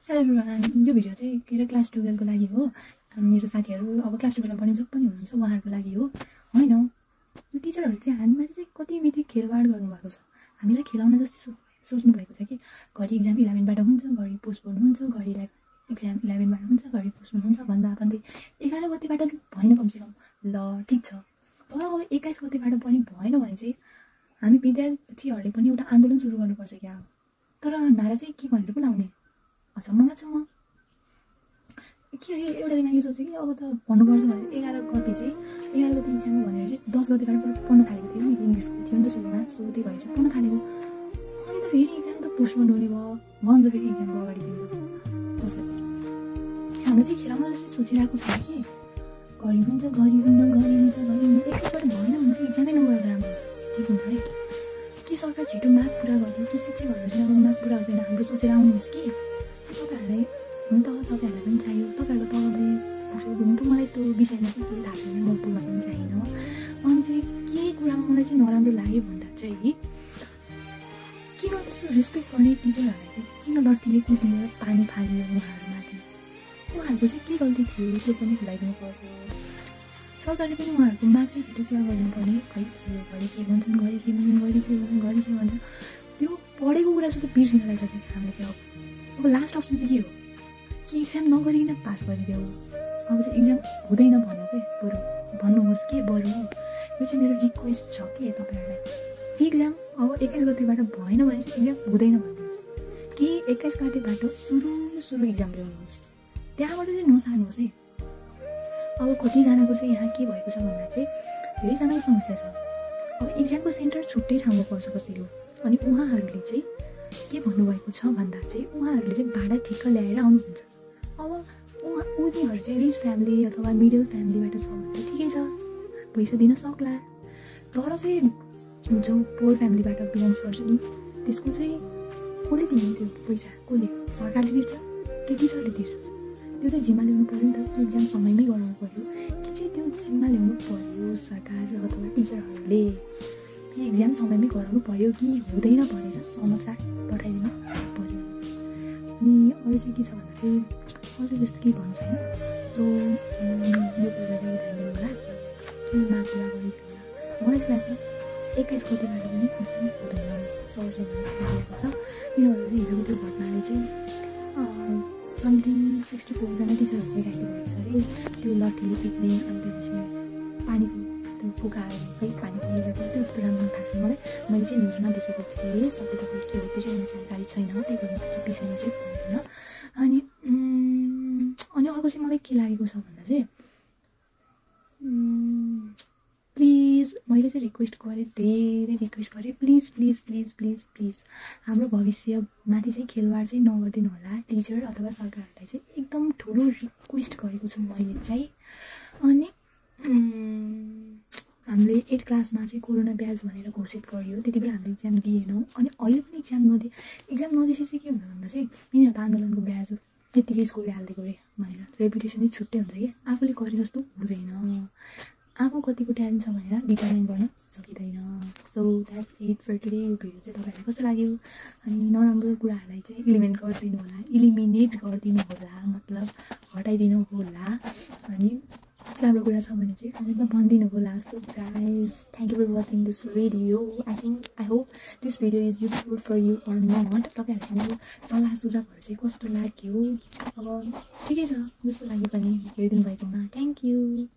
Hello everyone, यो भिडियो चाहिँ के अरे क्लास 12 को लागि हो। मेरो साथीहरू अब क्लास 12 मा पढ्ने जो पनि हुनुहुन्छ उहाँहरूको लागि हो हैन। यो टिचरहरू चाहिँ हामीमाथि चाहिँ कति बित्ति खेलवाड गर्नुभएको छ। हामीलाई खेलाउन जस्तै सोच्नु भएको छ कि घरि एक्जाम 11 बाट हुन्छ, घरि पोस्टपोन हुन्छ, घरि एक्जाम 11 बाट हुन्छ, घरि पोस्टपोन हुन्छ भन्दा भन्दै 11 गतेबाट भएन कमसेकम। ल ठीक छ, तर अब 21 गतेबाट पनि भएन भने चाहिँ हामी विद्यार्थीहरूले पनि एउटा आन्दोलन सुरु गर्नुपर्छ क्या। तर नारा चाहिँ के भनेर पो लाउने अचम्ममा छु म। के अरे एउटा दिमागले सोचेँ कि अब त पढ्नुपर्छ भनेर 11 गते चाहिँ 11 गते इक्जाम भनेर चाहिँ 10 गतेबाट पढ्न थालेको थियो। मेरो इङ्ग्लिसको थियो नि त सुरुमा, सो त्यही भएर चाहिँ पढ्न थालेको। अनि त फेरि इक्जाम त पोस्टपोन हुने भयो, बन्द फेरि इक्जामको अगाडि दिन 10 गते। हाम्रो चाहिँ खेलाउन जस्तै सोचिरहेको छ कि घरि हुन्छ, घरि हुन्न, घरि हुन्छ, घरि हुन्न। एकैचोटि भएन भने चाहिँ इक्जामै नगरेर राम्रो ठिक हुन्छ है। कि सरकार छिटो माग पुरा गरिदियो कि शिक्षकहरूले चाहिँ अब माग पुरा गर्दैन हाम्रो सोचेर आउनुहोस् कि तपाईँहरूलाई हुन त तपाईँहरूलाई पनि चाहियो। तपाईँहरूको तलले बसेको हुनु त मलाई त्यो विषयमा चाहिँ केही थाहा छैन, म बोल्न पनि चाहिनँ। अनि चाहिँ के कुरामा मलाई चाहिँ नराम्रो लाग्यो भन्दा चाहिँ किन त्यस्तो रेस्पेक्ट गर्ने टिचरहरूलाई चाहिँ किन लट्ठीले कुटेर पानी फाल्यो उहाँहरूमाथि। उहाँहरूको चाहिँ के गल्ती थियो त्यो पनि खुलाइदिनु पर्छ। सरकारले पनि उहाँहरूको माग चाहिँ छिटो पुरा गरिदिनु पर्ने। खै घरि के भन्छन्, घरि के भन्छन्, घरि के भन्छन्, घरि के भन्छन्। त्यो पढेको कुरा चाहिँ बिर्सिन लागिसक्यो हामीले चाहिँ। अब लास्ट अप्सन चाहिँ के हो कि इक्जाम नगरिकन पास गरिदेऊ। अब चाहिँ इक्जाम हुँदैन भन्यो क्या, बरु भन्नुहोस् कि बरु यो चाहिँ मेरो रिक्वेस्ट छ कि तपाईँहरूलाई। इक्जाम अब 21 गतेबाट भएन भने चाहिँ इक्जाम हुँदैन भनिदिनुहोस् कि 21 गतेबाट सुरु इक्जाम ल्याउनुहोस्, त्यहाँबाट चाहिँ नसार्नुहोस् है। अब कतिजनाको चाहिँ यहाँ के भएको छ भन्दा चाहिँ धेरैजनाको समस्या छ। अब इक्जामको सेन्टर छुट्टै ठाउँमा पर्छ कसैको। अनि उहाँहरूले चाहिँ के भन्नुभएको छ भन्दा चाहिँ उहाँहरूले चाहिँ भाडा ठिक्क ल्याएर आउनुहुन्छ। अब उनीहरू चाहिँ रिच फ्यामिली अथवा मिडल फ्यामिलीबाट छ भने ठिकै छ, पैसा दिन सक्ला। तर चाहिँ जो पोर फ्यामिलीबाट बिलोङ्स गर्छ नि त्यसको चाहिँ कसले दिने त्यो पैसा? कसले? सरकारले तिर्छ कि टिचरले तिर्छ? त्यो चाहिँ जिम्मा ल्याउनु पऱ्यो नि त कि इक्जाम समयमै गराउनु पऱ्यो कि चाहिँ त्यो जिम्मा ल्याउनु पऱ्यो सरकार अथवा टिचरहरूले कि इक्जाम समयमै गराउनु पऱ्यो कि हुँदैन भनेर समाचार पठाइदिनु पऱ्यो। अनि अरू चाहिँ के छ भन्दा चाहिँ अझै त्यस्तो केही भन्नु छैन। सो यो कुरा चाहिँ ध्यान दिनु होला कि माग पुरा गरेको होला। मलाई चाहिँ लाग्छ 21 गतेबाट पनि इक्जाम हुँदैन सर्जन लागेको छ। किनभने चाहिँ हिजोको त्यो घटनाले चाहिँ समथिङ 64 जना टिचरहरू चाहिँ घाइते भएको छ अरे। त्यो लट्ठीले पिट्ने अनि त्यसपछि पानीको त्यो फुकाएर खै पानी पिलेको त्यो राम्रो थाहा छैन मलाई। मैले चाहिँ न्युजमा देखेको थिएँ, सत्यता के हो त्यो चाहिँ मलाई जानकारी छैन, त्यही भएर त्यो विषयमा चाहिँ भन्दिनँ। अनि अर्को चाहिँ मलाई के लागेको छ भन्दा चाहिँ प्लिज मैले चाहिँ रिक्वेस्ट गरेँ, धेरै रिक्वेस्ट गरेँ, please please please please please हाम्रो भविष्यमाथि चाहिँ खेलवाड चाहिँ नगरिदिनु होला टिचर अथवा सरकारहरूलाई चाहिँ एकदम ठुलो रिक्वेस्ट गरेको छु मैले चाहिँ। अनि हामीले 8 क्लासमा चाहिँ कोरोना ब्याच भनेर घोषित गरियो, त्यति बेला हामीले इक्जाम दिएनौँ। अनि अहिले पनि इक्जाम नदिएपछि चाहिँ के हुन्छ भन्दा चाहिँ यिनीहरू त आन्दोलनको ब्याज हो, त्यत्तिकै स्कुलले हालिदिएको अरे भनेर रेपुटेसन चाहिँ छुट्टै हुन्छ कि आफूले गरे जस्तो हुँदैन। आफू कतिको ट्यालेन्ट छ भनेर डिटर्माइन गर्न सकिँदैन। So that's it for today. यो भिडियो चाहिँ तपाईँहरूलाई कस्तो लाग्यो? अनि नराम्रो कुराहरूलाई चाहिँ इलिमिनेट गरिदिनु होला, मतलब हटाइदिनु होला। अनि राम्रो कुरा छ भने चाहिँ कमेन्टमा भनिदिनु होला। So guys thank you for watching this video. I hope this video is useful for you or not. तपाईँहरूले चाहिँ मेरो सल्लाह सुझावहरू चाहिँ कस्तो लाग्यो? अब ठिकै छ जस्तो लाग्यो पनि हेरिदिनु भएकोमा थ्याङ्क यू।